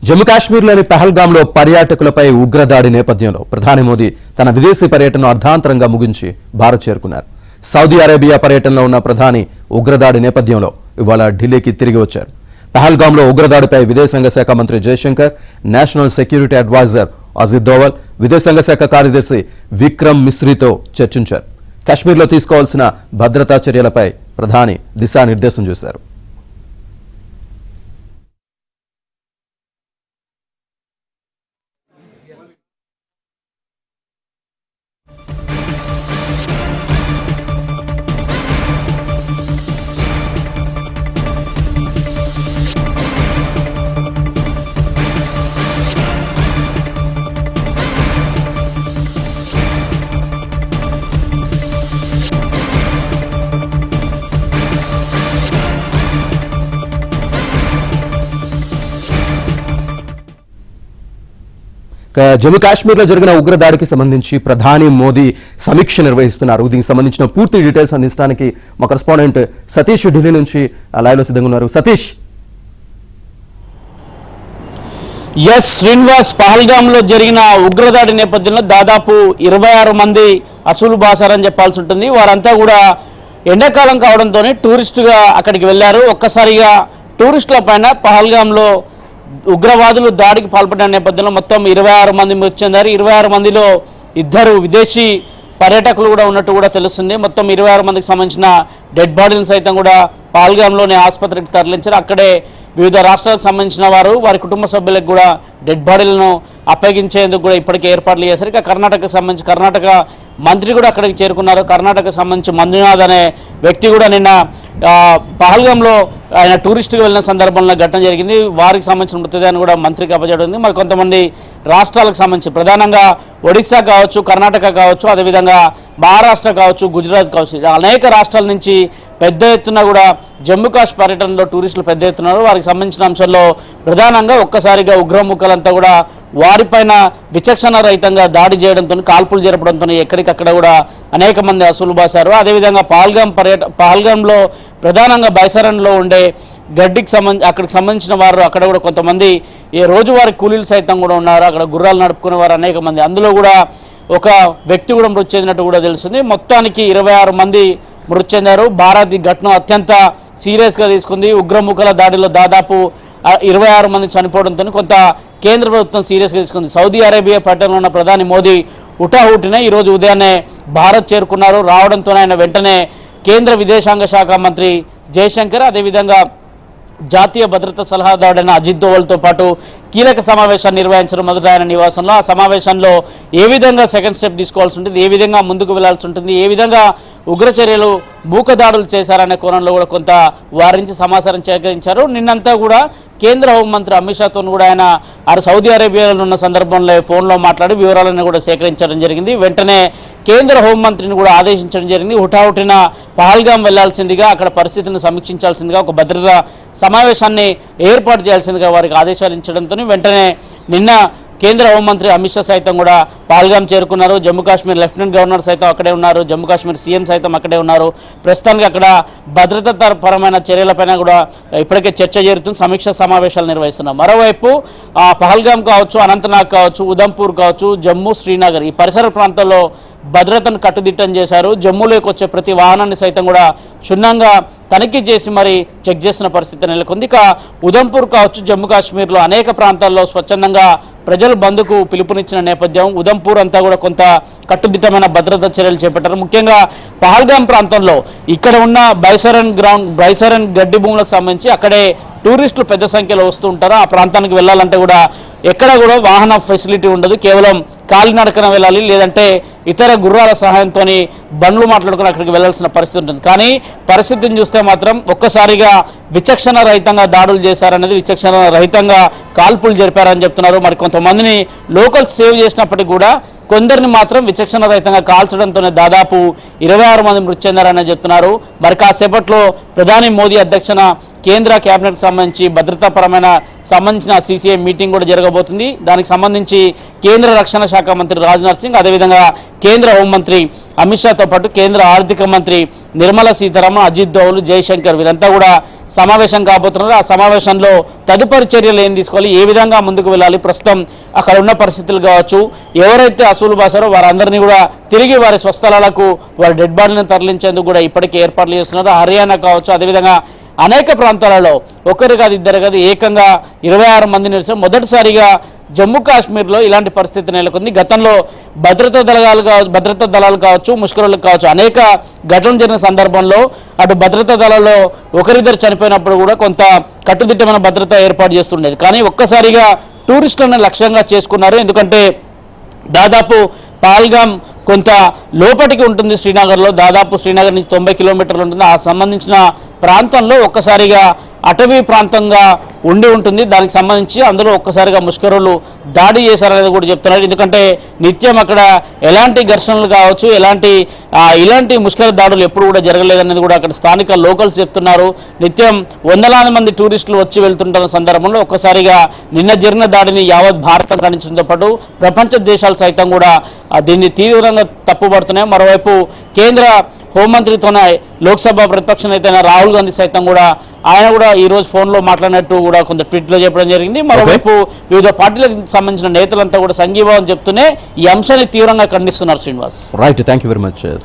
జమ్మూ కాశ్మీర్లోని పహల్గాంలో పర్యాటకులపై ఉగ్రదాడి నేపథ్యంలో ప్రధాని మోదీ తన విదేశీ పర్యటనను అర్ధాంతరంగా ముగించి భారత్ చేరుకున్నారు. సౌదీ అరేబియా పర్యటనలో ఉన్న ప్రధాని ఉగ్రదాడి నేపథ్యంలో ఇవాళ ఢిల్లీకి తిరిగి వచ్చారు. పహల్గాంలో ఉగ్రదాడిపై విదేశాంగ శాఖ మంత్రి Jaishankar, national security adviser Ajit Doval, విదేశాంగ శాఖ కార్యదర్శి విక్రమ్ మిస్రీతో చర్చించారు. కాశ్మీర్లో తీసుకోవాల్సిన భద్రతా చర్యలపై ప్రధాని దిశానిర్దేశం చేశారు. జమ్మూ కాశ్మీర్లో జరిగిన ఉగ్రదాడికి సంబంధించి ప్రధాని మోదీ సమీక్ష నిర్వహిస్తున్నారు. దీనికి సంబంధించిన పూర్తి డీటెయిల్స్ అందించడానికి మా కరెస్పాండెంట్ సతీష్ ఢిల్లీ నుంచి లైవ్ లో సిద్ధంగా ఉన్నారు. సతీష్. శ్రీనివాస్, పహల్గాంలో జరిగిన ఉగ్రదాడి నేపథ్యంలో దాదాపు 26 మంది అసూలు బాసారని చెప్పాల్సి ఉంటుంది. వారంతా కూడా ఎండాకాలం కావడంతో టూరిస్టుగా అక్కడికి వెళ్లారు. ఒక్కసారిగా టూరిస్టుల పైన పహల్గాంలో ఉగ్రవాదులు దాడికి పాల్పడిన నేపథ్యంలో మొత్తం 26 మంది మృతి చెందారు. 26 మందిలో 2 విదేశీ పర్యాటకులు కూడా ఉన్నట్టు కూడా తెలుస్తుంది. మొత్తం 26 మందికి సంబంధించిన డెడ్ బాడీలను సైతం కూడా పహల్గాంలోని ఆసుపత్రికి తరలించారు. అక్కడే వివిధ రాష్ట్రాలకు సంబంధించిన వారి కుటుంబ సభ్యులకు కూడా డెడ్ బాడీలను అప్పగించేందుకు కూడా ఇప్పటికే ఏర్పాట్లు చేశారు. ఇక కర్ణాటకకు సంబంధించి కర్ణాటక మంత్రి కూడా అక్కడికి చేరుకున్నారు. కర్ణాటకకు సంబంధించి మంజునాథ్ అనే వ్యక్తి కూడా నిన్న పహల్గాంలో ఆయన టూరిస్టుగా వెళ్ళిన సందర్భంలో ఘటన జరిగింది. వారికి సంబంధించిన మృతదేహాన్ని కూడా మంత్రికి అప్పచెప్పింది. మరి కొంతమంది రాష్ట్రాలకు సంబంధించి ప్రధానంగా ఒడిశా కావచ్చు, కర్ణాటక కావచ్చు, అదేవిధంగా మహారాష్ట్ర కావచ్చు, గుజరాత్ కావచ్చు, అనేక రాష్ట్రాల నుంచి పెద్ద ఎత్తున కూడా జమ్మూ కాశ్మీర్ పర్యటనలో టూరిస్టులు పెద్ద ఎత్తున వారికి సంబంధించిన అంశంలో ప్రధానంగా ఒక్కసారిగా ఉగ్రముఖలంతా కూడా వారిపైన విచక్షణ రహితంగా దాడి చేయడంతో, కాల్పులు జరపడంతో ఎక్కడికక్కడ కూడా అనేక మంది అసూలు బాసారు. అదేవిధంగా పహల్గాంలో ప్రధానంగా బైసరన్లో ఉండే అక్కడికి సంబంధించిన వారు అక్కడ కూడా కొంతమంది రోజువారీ కూలీలు సైతం కూడా ఉన్నారు. అక్కడ గుర్రాలు నడుపుకునే వారు అనేక మంది, అందులో కూడా ఒక వ్యక్తి కూడా మృతి చెందినట్టు కూడా తెలుస్తుంది. మొత్తానికి 26 మంది మృతి చెందారు. భారత్ ఈ ఘటన అత్యంత సీరియస్గా తీసుకుంది. ఉగ్రముఖల దాడిలో దాదాపు 26 మంది చనిపోవడంతో కొంత కేంద్ర ప్రభుత్వం సీరియస్గా తీసుకుంది. సౌదీ అరేబియా పర్యటనలో ఉన్న ప్రధాని మోదీ హుటాహుటినే ఈరోజు ఉదయాన్నే భారత్ చేరుకున్నారు. రావడంతో ఆయన వెంటనే కేంద్ర విదేశాంగ శాఖ మంత్రి జయశంకర్, అదేవిధంగా జాతీయ భద్రతా సలహాదారుడైన అజిత్ దోవల్తో పాటు కీలక సమావేశాన్ని నిర్వహించడం మొదట ఆయన నివాసంలో. ఆ సమావేశంలో ఏ విధంగా సెకండ్ స్టెప్ తీసుకోవాల్సి ఉంటుంది, ఏ విధంగా ముందుకు వెళ్లాల్సి ఉంటుంది, ఏ విధంగా ఉగ్రచర్యలు మూకదాడులు చేశారనే కోణంలో కూడా కొంత వారి నుంచి సమాచారం సేకరించారు. నిన్నంతా కూడా కేంద్ర హోంమంత్రి అమిత్ షాతో కూడా ఆయన సౌదీ అరేబియాలో ఉన్న సందర్భంలో ఫోన్లో మాట్లాడి వివరాలను కూడా సేకరించడం జరిగింది. వెంటనే కేంద్ర హోంమంత్రిని కూడా ఆదేశించడం జరిగింది. హుటాహుటిన పహల్గాం వెళ్లాల్సిందిగా, అక్కడ పరిస్థితిని సమీక్షించాల్సిందిగా, ఒక భద్రతా సమావేశాన్ని ఏర్పాటు చేయాల్సిందిగా వారికి ఆదేశాలు ఇచ్చడంతో వెంటనే నిన్న కేంద్ర హోంమంత్రి అమిత్ షా సైతం కూడా పహల్గాం చేరుకున్నారు. జమ్మూ కాశ్మీర్ లెఫ్టినెంట్ గవర్నర్ సైతం అక్కడే ఉన్నారు. జమ్మూ కాశ్మీర్ సీఎం సైతం అక్కడే ఉన్నారు. ప్రస్తుతానికి అక్కడ భద్రతా పరమైన చర్యలపైన కూడా ఇప్పటికే చర్చ జరుగుతుంది. సమీక్ష సమావేశాలు నిర్వహిస్తున్నారు. మరోవైపు పహల్గాం కావచ్చు, అనంతనాగ్ కావచ్చు, ఉదంపూర్ కావచ్చు, జమ్మూ, శ్రీనగర్ ఈ పరిసర ప్రాంతాల్లో భద్రతను కట్టుదిట్టం చేశారు. జమ్మూలోకి వచ్చే ప్రతి వాహనాన్ని సైతం కూడా క్షుణ్ణంగా తనిఖీ చేసి మరి చెక్ చేసిన పరిస్థితి నెలకొంది. ఇక ఉదంపూర్ కావచ్చు, జమ్మూ కాశ్మీర్లో అనేక ప్రాంతాల్లో స్వచ్ఛందంగా ప్రజలు బంద్కు పిలుపునిచ్చిన నేపథ్యం ఉదంపూర్ అంతా కూడా కొంత కట్టుదిట్టమైన భద్రతా చర్యలు చేపట్టారు. ముఖ్యంగా పహల్గాం ప్రాంతంలో ఇక్కడ ఉన్న బైసరన్ గడ్డి భూములకు సంబంధించి అక్కడే టూరిస్టులు పెద్ద సంఖ్యలో వస్తూ ఉంటారు. ఆ ప్రాంతానికి వెళ్ళాలంటే కూడా ఎక్కడ కూడా వాహన ఫెసిలిటీ ఉండదు. కేవలం కాలినడకన వెళ్ళాలి, లేదంటే ఇతర గుర్రాల సహాయంతో బండ్లు మాట్లాడుకుని అక్కడికి వెళ్లాల్సిన పరిస్థితి ఉంటుంది. కానీ పరిస్థితిని చూస్తే మాత్రం ఒక్కసారిగా విచక్షణ రహితంగా దాడులు చేశారనేది, విచక్షణ రహితంగా కాల్పులు జరిపారని చెప్తున్నారు. మరి కొంతమందిని లోకల్స్ సేవ్ చేసినప్పటికీ కూడా కొందరిని మాత్రం విచక్షణ రహితంగా కాల్చడంతోనే దాదాపు 26 మంది మృతి చెందారని చెప్తున్నారు. మరి కాసేపట్లో ప్రధాని మోదీ అధ్యక్షన కేంద్ర కేబినెట్కి సంబంధించిన సిసిఐ మీటింగ్ కూడా జరగబోతుంది. దానికి సంబంధించి కేంద్ర రక్షణ శాఖ మంత్రి రాజ్నాథ్ సింగ్, అదేవిధంగా కేంద్ర హోంమంత్రి అమిత్ షాతో పాటు కేంద్ర ఆర్థిక మంత్రి నిర్మలా సీతారామన్, అజిత్ దోవల్, జయశంకర్ వీరంతా కూడా సమావేశం కాబోతున్నారు. ఆ సమావేశంలో తదుపరి చర్యలు ఏం తీసుకోవాలి, ఏ విధంగా ముందుకు వెళ్ళాలి, ప్రస్తుతం అక్కడ ఉన్న పరిస్థితులు కావచ్చు, ఎవరైతే అసూలు బాసారో వారందరినీ కూడా తిరిగి వారి స్వస్థలాలకు వారి డెడ్ బాడీలను తరలించేందుకు కూడా ఇప్పటికే ఏర్పాట్లు చేస్తున్నారు. హర్యానా కావచ్చు, అదేవిధంగా అనేక ప్రాంతాలలో ఒకరు కాదు ఇద్దరు కాదు ఏకంగా 26 మంది నిలిచారు. మొదటిసారిగా జమ్మూ కాశ్మీర్లో ఇలాంటి పరిస్థితి నెలకొంది. గతంలో భద్రతా దళాలు కావచ్చు, ముష్కరులకు కావచ్చు అనేక ఘటనలు జరిగిన సందర్భంలో అటు భద్రతా దళాల్లో ఒకరిద్దరు చనిపోయినప్పుడు కూడా కొంత కట్టుదిట్టమైన భద్రత ఏర్పాటు చేస్తుండేది. కానీ ఒక్కసారిగా టూరిస్టులను లక్ష్యంగా చేసుకున్నారు. ఎందుకంటే దాదాపు పాల్గామ్ కొంత లోపటికి ఉంటుంది, శ్రీనగర్లో దాదాపు శ్రీనగర్ నుంచి 90 కిలోమీటర్లు ఉంటుంది. ఆ సంబంధించిన ప్రాంతంలో ఒక్కసారిగా అటవీ ప్రాంతంగా ఉంటుంది. దానికి సంబంధించి అందులో ఒక్కసారిగా ముష్కరులు దాడి చేశారనేది కూడా చెప్తున్నారు. ఎందుకంటే నిత్యం అక్కడ ఎలాంటి ఘర్షణలు కావచ్చు, ఇలాంటి ముష్కర దాడులు ఎప్పుడు కూడా జరగలేదనేది కూడా అక్కడ స్థానిక లోకల్స్ చెప్తున్నారు. నిత్యం వందలాది మంది టూరిస్టులు వచ్చి వెళ్తుంటున్న సందర్భంలో ఒక్కసారిగా నిన్న జరిగిన దాడిని యావత్ భారతం ఖండించడంతో పాటు ప్రపంచ దేశాలు సైతం కూడా దీన్ని తీవ్రంగా తప్పుపడుతున్నాయి. మరోవైపు కేంద్ర హోంమంత్రితోనే లోక్సభ ప్రతిపక్ష నేత రాహుల్ గాంధీ సైతం కూడా ఆయన కూడా ఈ రోజు ఫోన్లో మాట్లాడినట్టు కూడా కొంత ట్వీట్లో చెప్పడం జరిగింది. మరోవైపు వివిధ పార్టీలకు సంబంధించిన నేతలంతా కూడా సంఘీభావం చెప్తూనే ఈ అంశాన్ని తీవ్రంగా ఖండిస్తున్నారు. Srinivas, right, thank you very much.